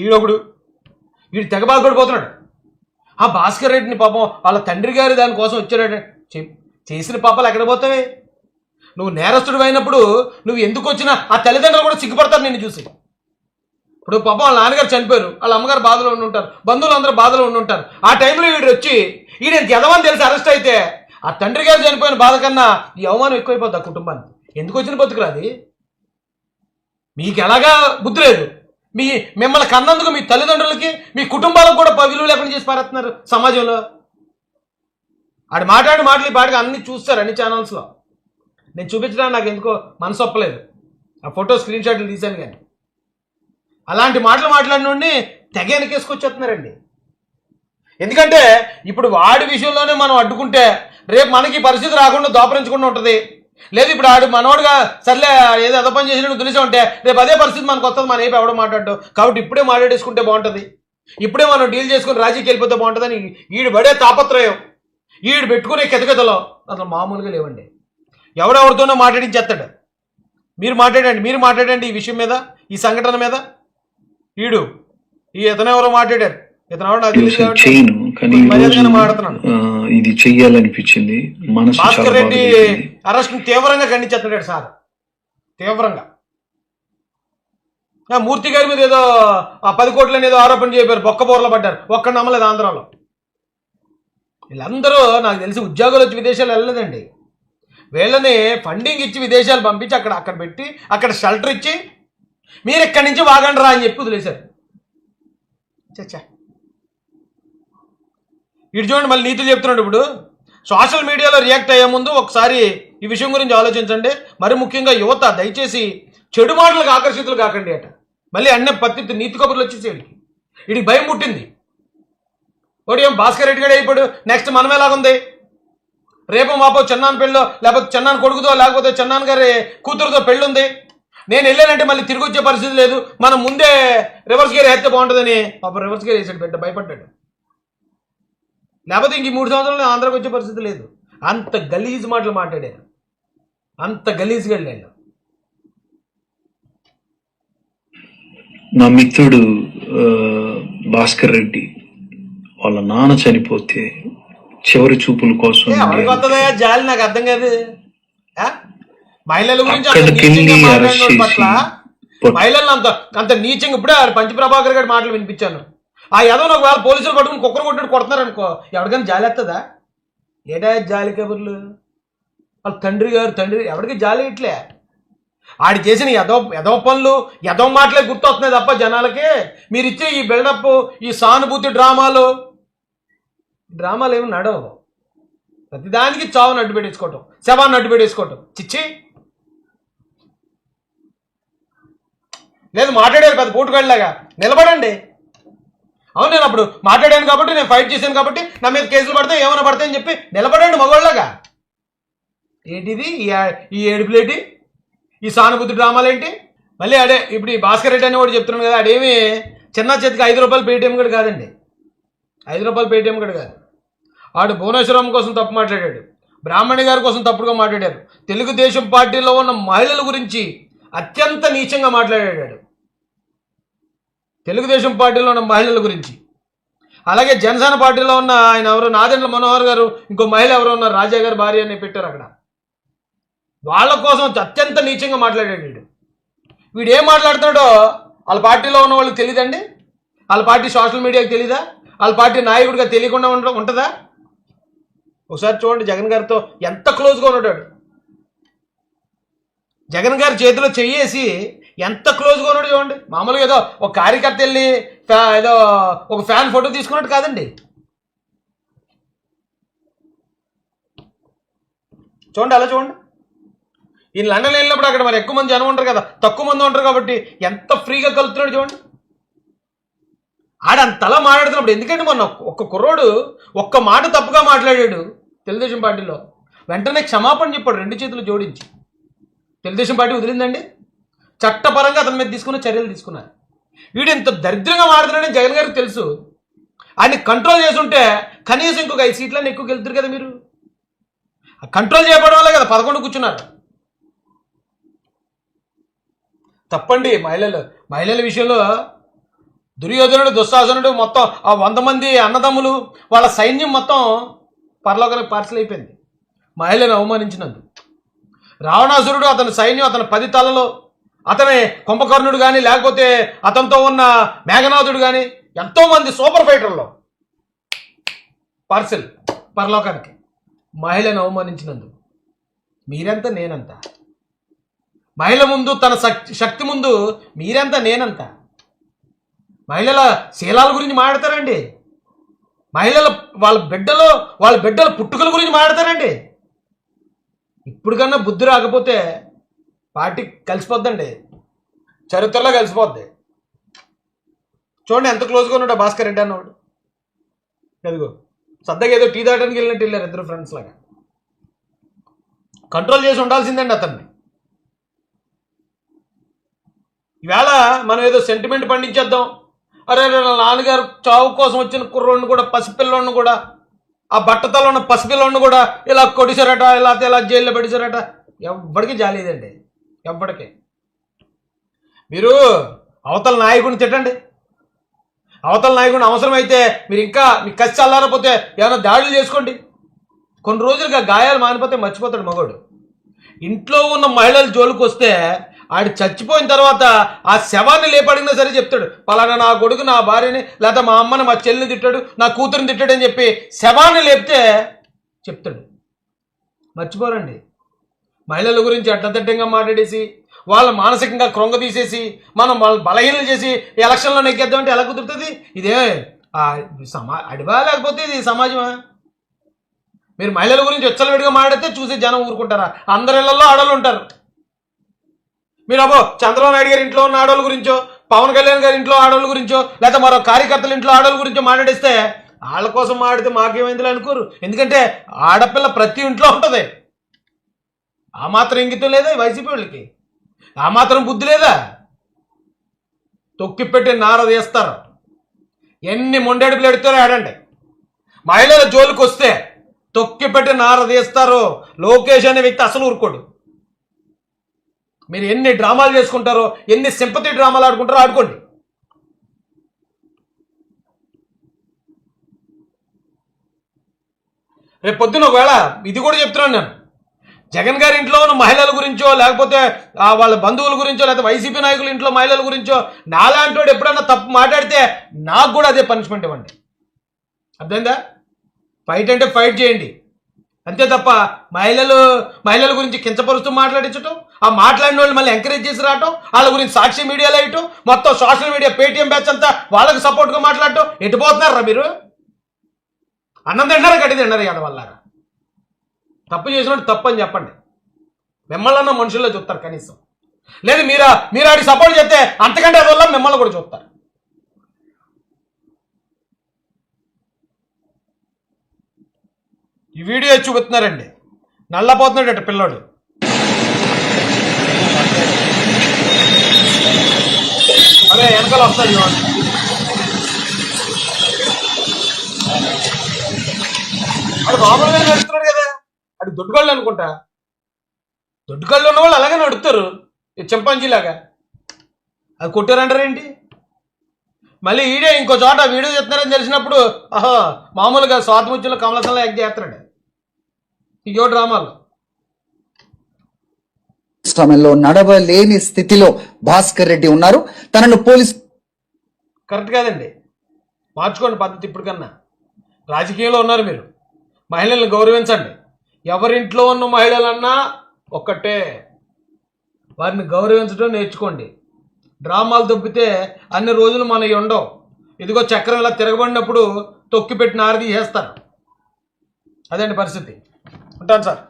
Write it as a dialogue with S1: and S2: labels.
S1: ఈడొకడు వీడు తెగ బాధపడిపోతున్నాడు. ఆ భాస్కర్ రెడ్డిని పాపం వాళ్ళ తండ్రి గారు దానికోసం వచ్చాడు. చేసిన పాపాలు ఎక్కడ పోతావే? నువ్వు నేరస్తుడు అయినప్పుడు నువ్వు ఎందుకు వచ్చినా ఆ తల్లిదండ్రులు కూడా సిగ్గుపడతారు నిన్ను చూసి. ఇప్పుడు పాపం వాళ్ళ నాన్నగారు చనిపోయారు, వాళ్ళ అమ్మగారు బాధలో ఉండి ఉంటారు, బంధువులు అందరూ బాధలో ఉండి ఉంటారు. ఆ టైంలో వీడు వచ్చి ఈయన ఎదవని తెలిసి అరెస్ట్ అయితే ఆ తండ్రి గారు చనిపోయిన బాధ కన్నా ఈ అవమానం ఎక్కువైపోద్ది ఆ కుటుంబానికి. ఎందుకు వచ్చిన బతుకురా అది? మీకు ఎలాగా బుద్ధి లేదు. మిమ్మల్ని కన్నందుకు మీ తల్లిదండ్రులకి మీ కుటుంబాలకు కూడా విలువ లేకుండా చేసి పారేస్తున్నారు సమాజంలో. ఆడు మాట్లాడి మాటలు పాటికి అన్ని చూస్తారు అన్ని ఛానల్స్లో. నేను చూపించడానికి నాకు ఎందుకో మనసు ఒప్పలేదు. ఆ ఫోటో స్క్రీన్ షాట్లు తీశాను కానీ అలాంటి మాటలు మాట్లాడినోడిని తెగ వెనకేసుకొచ్చేస్తున్నారండి. ఎందుకంటే ఇప్పుడు వాడి విషయంలోనే మనం అడ్డుకుంటే రేపు మనకి పరిస్థితి రాకుండా దోపరించకుండా ఉంటుంది. లేదు ఇప్పుడు ఆడు మనోడుగా సర్లే ఏదో అదో పని చేసినట్టు తెలిసే ఉంటే రేపు అదే పరిస్థితి మనకు వస్తుంది. మన ఏపీ ఎవడో మాట్లాడు కాబట్టి ఇప్పుడే మాట్లాడేసుకుంటే బాగుంటుంది, ఇప్పుడే మనం డీల్ చేసుకుని రాజీకి వెళ్ళిపోతే బాగుంటుందని ఈడు పడే తాపత్రయం, ఈడు పెట్టుకునే కెతకెతలో అసలు మామూలుగా లేవండి. ఎవడెవరితోనో మాట్లాడించేస్తాడు. మీరు మాట్లాడండి ఈ విషయం మీద, ఈ సంఘటన మీద. ఇతను ఎవరో మాట్లాడారు, ఇతను ఎవరో నాకు మాట్లాడుతున్నాను.
S2: ఇది చెయ్యాలనిపించింది.
S1: భాస్కర్ రెడ్డి అరెస్ట్ తీవ్రంగా ఖండించేస్తాడు సార్, తీవ్రంగా. మూర్తి గారి మీద ఏదో 10 కోట్లని ఏదో ఆరోపణ చెప్పారు, బొక్కబోర్లో పడ్డారు, ఒక్కడు నమ్మలేదు ఆంధ్రాలో. వీళ్ళందరూ నాకు తెలిసి ఉద్యోగాలు వచ్చి విదేశాలు వెళ్ళలేదండి. వీళ్ళని ఫండింగ్ ఇచ్చి విదేశాలు పంపించి అక్కడ పెట్టి అక్కడ షెల్టర్ ఇచ్చి మీరు ఇక్కడి నుంచి వాగండి రా అని చెప్పి వదిలేశారు. చచ్చా ఇటు చూడండి, మళ్ళీ నీతులు చెప్తున్నాడు. ఇప్పుడు సోషల్ మీడియాలో రియాక్ట్ అయ్యే ముందు ఒకసారి ఈ విషయం గురించి ఆలోచించండి. మరి ముఖ్యంగా యువత దయచేసి చెడు మాటలకు ఆకర్షితులు కాకండి అట. మళ్ళీ అన్నీ పత్తి నీతి కబుర్లు వచ్చేసి వీడికి భయం పుట్టింది. ఒకటి ఏం భాస్కర్ రెడ్డి గడే అయిపోయాడు, నెక్స్ట్ మనం ఎలాగుంది? రేపు మాపో చెన్నాన్ పెళ్ళో లేకపోతే చెన్నాన్ కొడుకుతో లేకపోతే చెన్నాన్ గారి కూతురుతో పెళ్ళుంది, నేను వెళ్ళానంటే మళ్ళీ తిరిగి వచ్చే పరిస్థితి లేదు, మనం ముందే రివర్స్ గేర్ వేస్తే బాగుంటుందని పాపం రివర్స్ గేర్ వేసాడు, బిడ్డ భయపడ్డాడు. లేకపోతే ఇంక 3 సంవత్సరాలు ఆంధ్రాకి వచ్చే పరిస్థితి లేదు. అంత గలీజ్ మాటలు మాట్లాడారు, అంత గలీజ్గా వెళ్ళాడు.
S2: నా మిత్రుడు భాస్కర్ రెడ్డి వాళ్ళ నాన్న చనిపోతే చివరి చూపుల కోసం
S1: జాలి నాకు అర్థం కాదు. మహిళల గురించి పట్ల మహిళలను అంత నీచంగా ఇప్పుడే పంచప్రభాకర్ గారి మాటలు వినిపించాను. ఆ యదవను ఒకవేళ పోలీసులు పట్టుకుని కుక్కరు కొట్టినట్టు కొడుతున్నారు అనుకో, ఎవరికైనా జాలి ఎత్తదా? ఏటా జాలి కబుర్లు? వాళ్ళ తండ్రి ఎవరికి జాలి ఇట్లే. ఆడి చేసిన ఎదవ పనులు ఎదవ మాటలే గుర్తొస్తున్నాయి తప్ప జనాలకి మీరు ఇచ్చే ఈ బిల్డప్, ఈ సానుభూతి డ్రామాలు ఏమి నడవు. ప్రతిదానికి చావును అడ్డు పెట్టేసుకోవటం, శవాన్ని అడ్డు పెట్టేసుకోవటం. చిచ్చి లేదు, మాట్లాడారు పెద్ద పోటుగాడిలాగా నిలబడండి. అవును, నేను అప్పుడు మాట్లాడాను కాబట్టి, నేను ఫైట్ చేశాను కాబట్టి నా మీద కేసులు పడతాయి, ఏమైనా పడతాయని చెప్పి నిలబడండి మగవాళ్ళగా. ఏంటిది ఈ ఏడుపులేంటి, ఈ సానుభూతి డ్రామాలు ఏంటి? మళ్ళీ ఇప్పుడు ఈ భాస్కర్ రెడ్డి అని కూడా చెప్తున్నాను కదా, అదేమి చిన్న చేతికి 5 రూపాయలు పేటీఎం కూడా కాదండి, 5 రూపాయలు పేటీఎం కూడా కాదు. ఆడు భువనేశ్వరం కోసం తప్పు మాట్లాడాడు, బ్రాహ్మణి గారి కోసం తప్పుడుగా మాట్లాడారు, తెలుగుదేశం పార్టీలో ఉన్న మహిళల గురించి అత్యంత నీచంగా మాట్లాడాడు, తెలుగుదేశం పార్టీలో ఉన్న మహిళల గురించి. అలాగే జనసేన పార్టీలో ఉన్న ఆయన ఎవరు నాదెండ్ల మనోహర్ గారు, ఇంకో మహిళ ఎవరో ఉన్నారు, రాజా గారు భార్య అని పెట్టారు అక్కడ. వాళ్ళ కోసం అత్యంత నీచంగా మాట్లాడాడు. వీడు ఏం మాట్లాడుతున్నాడో వాళ్ళ పార్టీలో ఉన్న వాళ్ళకి తెలియదండి, వాళ్ళ పార్టీ సోషల్ మీడియాకి తెలీదా, వాళ్ళ పార్టీ నాయకుడిగా తెలియకుండా ఉంటుందా? ఒకసారి చూడండి, జగన్ గారితో ఎంత క్లోజ్గా ఉన్నాడు. జగన్ గారి చేతిలో చెయ్యేసి ఎంత క్లోజ్గా ఉన్నాడు చూడండి. మామూలుగా ఏదో ఒక కార్యకర్త వెళ్ళి ఏదో ఒక ఫ్యాన్ ఫోటో తీసుకున్నట్టు కాదండి. చూడండి, అలా చూడండి. ఈ లండన్ వెళ్ళినప్పుడు అక్కడ మరి ఎక్కువ మంది జనం ఉంటారు కదా, తక్కువ మంది ఉంటారు కాబట్టి ఎంత ఫ్రీగా కలుపుతున్నాడు చూడండి. ఆడంతలా మాట్లాడుతున్నప్పుడు ఎందుకంటే మొన్న ఒక్క కుర్రోడు ఒక్క మాట తప్పుగా మాట్లాడాడు తెలుగుదేశం పార్టీలో, వెంటనే క్షమాపణ చెప్పాడు 2 చేతులు జోడించి. తెలుగుదేశం పార్టీ వదిలిందండి, చట్టపరంగా అతని మీద తీసుకున్న చర్యలు తీసుకున్నారు. వీడు ఇంత దరిద్రంగా మాట్లాడుతున్నాడని జగన్ గారికి తెలుసు. ఆయన్ని కంట్రోల్ చేసుంటే కనీసం ఇంకొక 5 సీట్లన్నీ ఎక్కువ గెలుతారు కదా. మీరు కంట్రోల్ చేయబడడం వల్ల కదా 11 కూర్చున్నారు. తప్పండి మహిళల విషయంలో దుర్యోధనుడు దుశ్శాసనుడు మొత్తం ఆ 100 మంది అన్నదమ్ములు వాళ్ళ సైన్యం మొత్తం పరలోకానికి పార్సల్ అయిపోయింది మహిళను అవమానించినందుకు. రావణాసురుడు అతని సైన్యం అతని 10 తలలో అతని కుంభకర్ణుడు కానీ లేకపోతే అతనితో ఉన్న మేఘనాథుడు కానీ ఎంతోమంది సూపర్ ఫైటర్లో పార్సల్ పరలోకానికి మహిళను అవమానించినందుకు. మీరెంత నేనంత. మహిళ ముందు తన శక్తి ముందు మీరెంత నేనంత. మహిళల శీలాల గురించి మాట్లాడతారండి. మహిళల వాళ్ళ బిడ్డల పుట్టుకల గురించి మాట్లాడతారండి. ఇప్పుడు కన్నా బుద్ధి రాకపోతే పార్టీ కలిసిపోద్దండి, చరిత్రలో కలిసిపోద్ది. చూడండి ఎంత క్లోజ్గా ఉన్నాడు భాస్కర్ రెడ్డి అన్నవాడు. ఎదుగో సద్దగా ఏదో టీ తాగడానికి వెళ్ళినట్టు వెళ్ళారు ఇద్దరు ఫ్రెండ్స్ లాగా. కంట్రోల్ చేసి ఉండాల్సిందండి అతన్ని. ఈవేళ మనం ఏదో సెంటిమెంట్ పండించేద్దాం, అరే నాన్నగారు చావు కోసం వచ్చిన కుర్రోడిని కూడా పసిపిల్లోడిని కూడా ఆ బట్టతలో ఉన్న పసిపిల్లోడిని కూడా ఇలా కొడిసారట, ఇలా జైల్లో పెడిసారట. ఎవ్వడికి జాలేదండి, ఎవ్వడికి. మీరు అవతల నాయకుడిని తిట్టండి, అవతల నాయకుడిని అవసరమైతే మీరు ఇంకా మీ కసి చల్లారపోతే ఏమైనా దాడులు చేసుకోండి. కొన్ని రోజులుగా గాయాలు మానిపోతే మర్చిపోతాడు మగోడు. ఇంట్లో ఉన్న మహిళల జోలికి వస్తే ఆడు చచ్చిపోయిన తర్వాత ఆ శవాన్ని లేపడినా సరే చెప్తాడు, పలానా నా కొడుకు నా భార్యని లేదా మా అమ్మని మా చెల్లిని తిట్టాడు, నా కూతురిని తిట్టాడు అని చెప్పి శవాన్ని లేపితే చెప్తాడు. మర్చిపోరండి. మహిళల గురించి అడ్డదిడ్డంగా మాట్లాడేసి వాళ్ళ మానసికంగా కృంగదీసేసి మనం వాళ్ళు బలహీనలు చేసి ఎలక్షన్లో నెగ్గేద్దామంటే ఎలా కుదురుతుంది? ఇదే అడివా లేకపోతే ఇది సమాజమా? మీరు మహిళల గురించి విచ్చలవిడిగా మాట్లాడితే చూసి జనం ఊరుకుంటారా? అందరి ఇళ్లలో ఆడవాళ్ళు ఉంటారు. మీరు అబ్బో చంద్రబాబు నాయుడు గారి ఇంట్లో ఉన్న ఆడవాళ్ళ గురించో, పవన్ కళ్యాణ్ గారి ఇంట్లో ఆడవాళ్ళ గురించో, లేకపోతే మరో కార్యకర్తల ఇంట్లో ఆడవాళ్ళ గురించో మాట్లాడిస్తే వాళ్ళ కోసం మాట్లాడితే మాకేమైందిలే అనుకోరు. ఎందుకంటే ఆడపిల్ల ప్రతి ఇంట్లో ఉంటుంది. ఆ మాత్రం ఇంగితం లేదా వైసీపీ వాళ్ళకి? ఆ మాత్రం బుద్ధి లేదా? తొక్కిపెట్టి నార తీస్తారు. ఎన్ని మొండెడుపులు ఎడుతారో ఆడండి. మహిళల జోలికి వస్తే తొక్కిపెట్టి నార తీస్తారు. లోకేష్ అనే వ్యక్తి అసలు ఊరుకోడు. మీరు ఎన్ని డ్రామాలు చేసుకుంటారో, ఎన్ని సింపతి డ్రామాలు ఆడుకుంటారో ఆడుకోండి. రేపు పొద్దున ఒకవేళ ఇది కూడా చెప్తున్నాను నేను, జగన్ గారి ఇంట్లో ఉన్న మహిళల గురించో లేకపోతే వాళ్ళ బంధువుల గురించో లేకపోతే వైసీపీ నాయకుల ఇంట్లో మహిళల గురించో నాలాంటి వాడు ఎప్పుడన్నా తప్పు మాట్లాడితే నాకు కూడా అదే పనిష్మెంట్ ఇవ్వండి. అర్థమైందా? ఫైట్ అంటే ఫైట్ చేయండి, అంతే తప్ప మహిళల గురించి కించపరుస్తూ మాట్లాడించటం, ఆ మాట్లాడిన వాళ్ళు మళ్ళీ ఎంకరేజ్ చేసి రావటం, వాళ్ళ గురించి సాక్షి మీడియాలో వేయటం, మొత్తం సోషల్ మీడియా పేటీఎం బ్యాచ్ అంతా వాళ్ళకి సపోర్ట్గా మాట్లాడటం. ఎటుపోతున్నారా మీరు? అన్నం తింటారా గడ్డి తింటారా? ఎదవల్లారా తప్పు చేసినట్టు తప్పు అని చెప్పండి. మిమ్మల్ని అన్న మనుషుల్లో చూస్తారు కనీసం. లేదు మీరు ఆడికి సపోర్ట్ చేస్తే అంతకంటే వల్ల మిమ్మల్ని కూడా చూస్తారు. ఈ వీడియో చూపుతున్నారండి, నల్లపోతున్నాడు అటు పిల్లోడు. అరే వెనకాల వస్తాడు అటు మామూలుగా నడుస్తున్నాడు కదా, అటు దొడ్డుగాళ్ళు అనుకుంటా. దొడ్డుగాళ్ళు ఉన్న వాళ్ళు అలాగే నడుపుతారు చింపాంజీలాగా. అది కొట్టారంటారేంటి? మళ్ళీ ఈడే ఇంకో చోట వీడియో చేస్తున్నారని తెలిసినప్పుడు మామూలుగా స్వాతిముత్యంలో కమలసంలో యాక్ట్ చేస్తున్నాడు. ఇంకో డ్రామాలు
S3: సమయంలో నడవలేని స్థితిలో భాస్కర్ రెడ్డి ఉన్నారు. తనను పోలీసు
S1: కరెక్ట్ కాదండి, మార్చుకోండి పద్ధతి. ఇప్పటికన్నా రాజకీయంలో ఉన్నారు మీరు, మహిళలను గౌరవించండి. ఎవరింట్లో ఉన్న మహిళలన్నా ఒక్కటే, వారిని గౌరవించడం నేర్చుకోండి. డ్రామాలు దొబ్బితే అన్ని రోజులు మనవి ఉండవు. ఇదిగో చక్రం ఇలా తిరగబడినప్పుడు తొక్కిపెట్టి నారది చేస్తారు. అదండి పరిస్థితి. ఉంటాను సార్.